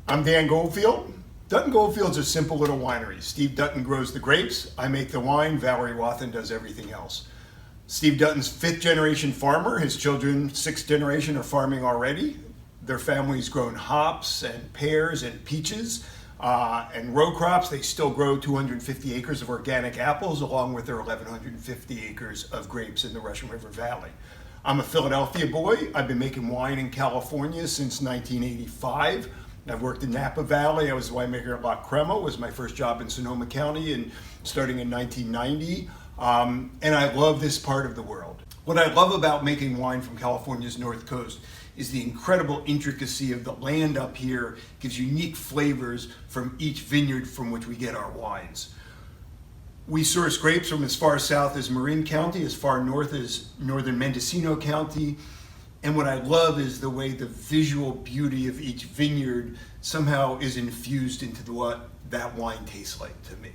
I'm Dan Goldfield. Dutton-Goldfield's a simple little winery. Steve Dutton grows the grapes, I make the wine, Valerie Wathen does everything else. Steve Dutton's fifth generation farmer. His children, sixth generation, are farming already. Their family's grown hops and pears and peaches and row crops. They still grow 250 acres of organic apples along with their 1,150 acres of grapes in the Russian River Valley. I'm a Philadelphia boy. I've been making wine in California since 1985. I've worked in Napa Valley. I was the winemaker at La Crema. It was my first job in Sonoma County and starting in 1990. And I love this part of the world. What I love about making wine from California's North Coast is the incredible intricacy of the land up here. It gives unique flavors from each vineyard from which we get our wines. We source grapes from as far south as Marin County, as far north as northern Mendocino County. And what I love is the way the visual beauty of each vineyard somehow is infused into what that wine tastes like to me.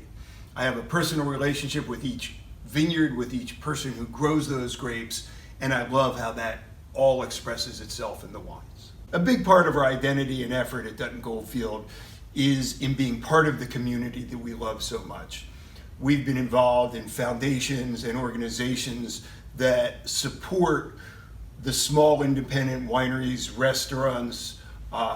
I have a personal relationship with each vineyard, with each person who grows those grapes, and I love how that all expresses itself in the wines. A big part of our identity and effort at Dutton-Goldfield is in being part of the community that we love so much. We've been involved in foundations and organizations that support the small independent wineries, restaurants,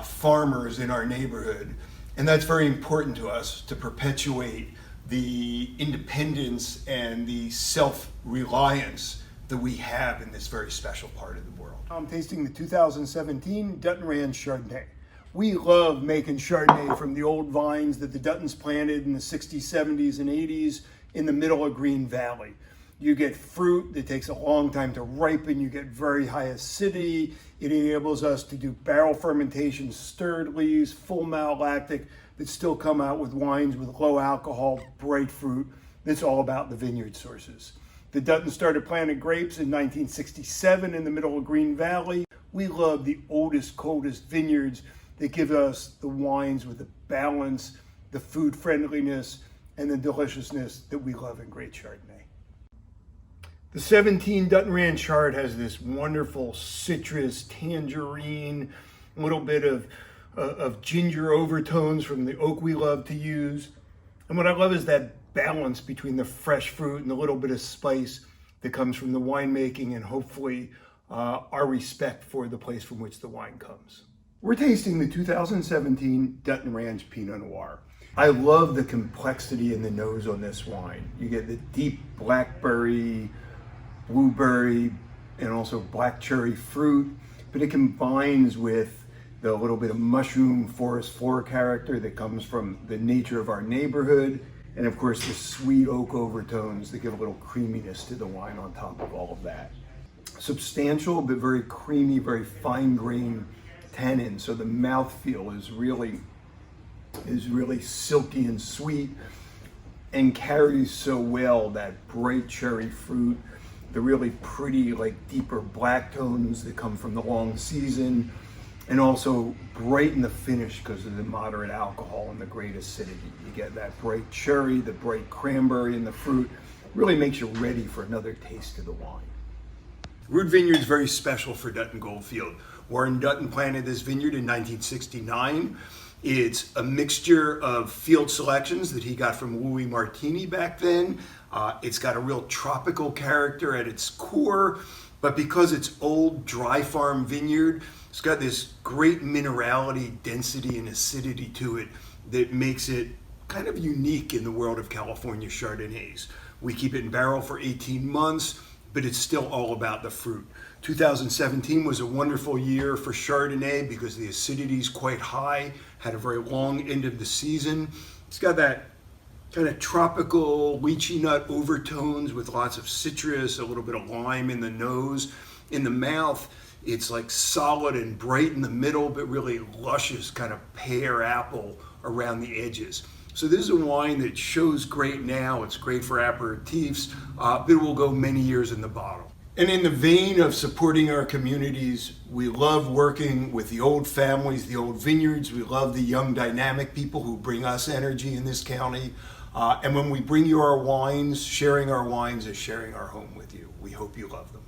farmers in our neighborhood. And that's very important to us to perpetuate the independence and the self-reliance that we have in this very special part of the world. I'm tasting the 2017 Dutton Ranch Chardonnay. We love making Chardonnay from the old vines that the Duttons planted in the 60s, 70s, and 80s in the middle of Green Valley. You get fruit that takes a long time to ripen. You get very high acidity. It enables us to do barrel fermentation, stirred leaves, full malolactic, that still come out with wines with low alcohol, bright fruit. It's all about the vineyard sources. The Duttons started planting grapes in 1967 in the middle of Green Valley. We love the oldest, coldest vineyards that give us the wines with the balance, the food friendliness, and the deliciousness that we love in great Chardonnay. The 17 Dutton Ranch Chard has this wonderful citrus, tangerine, a little bit of ginger overtones from the oak we love to use. And what I love is that balance between the fresh fruit and a little bit of spice that comes from the winemaking and hopefully our respect for the place from which the wine comes. We're tasting the 2017 Dutton Ranch Pinot Noir. I love the complexity in the nose on this wine. You get the deep blackberry, blueberry, and also black cherry fruit, but it combines with the little bit of mushroom forest floor character that comes from the nature of our neighborhood, and of course the sweet oak overtones that give a little creaminess to the wine on top of all of that. Substantial but very creamy, very fine grained tannin, so the mouthfeel is really silky and sweet and carries so well that bright cherry fruit, the really pretty, like deeper black tones that come from the long season, and also bright in the finish because of the moderate alcohol and the great acidity. You get that bright cherry, the bright cranberry in the fruit, really makes you ready for another taste of the wine. Root Vineyard is very special for Dutton-Goldfield. Warren Dutton planted this vineyard in 1969. It's a mixture of field selections that he got from Louis Martini back then. It's got a real tropical character at its core, but because it's old, dry farm vineyard, it's got this great minerality, density, and acidity to it that makes it kind of unique in the world of California Chardonnays. We keep it in barrel for 18 months, but it's still all about the fruit. 2017 was a wonderful year for Chardonnay because the acidity is quite high, had a very long end of the season. It's got that kind of tropical lychee nut overtones with lots of citrus, a little bit of lime in the nose. In the mouth, it's like solid and bright in the middle, but really luscious kind of pear apple around the edges. So this is a wine that shows great now. It's great for aperitifs, but it will go many years in the bottle. And in the vein of supporting our communities, we love working with the old families, the old vineyards. We love the young, dynamic people who bring us energy in this county. And when we bring you our wines, sharing our wines is sharing our home with you. We hope you love them.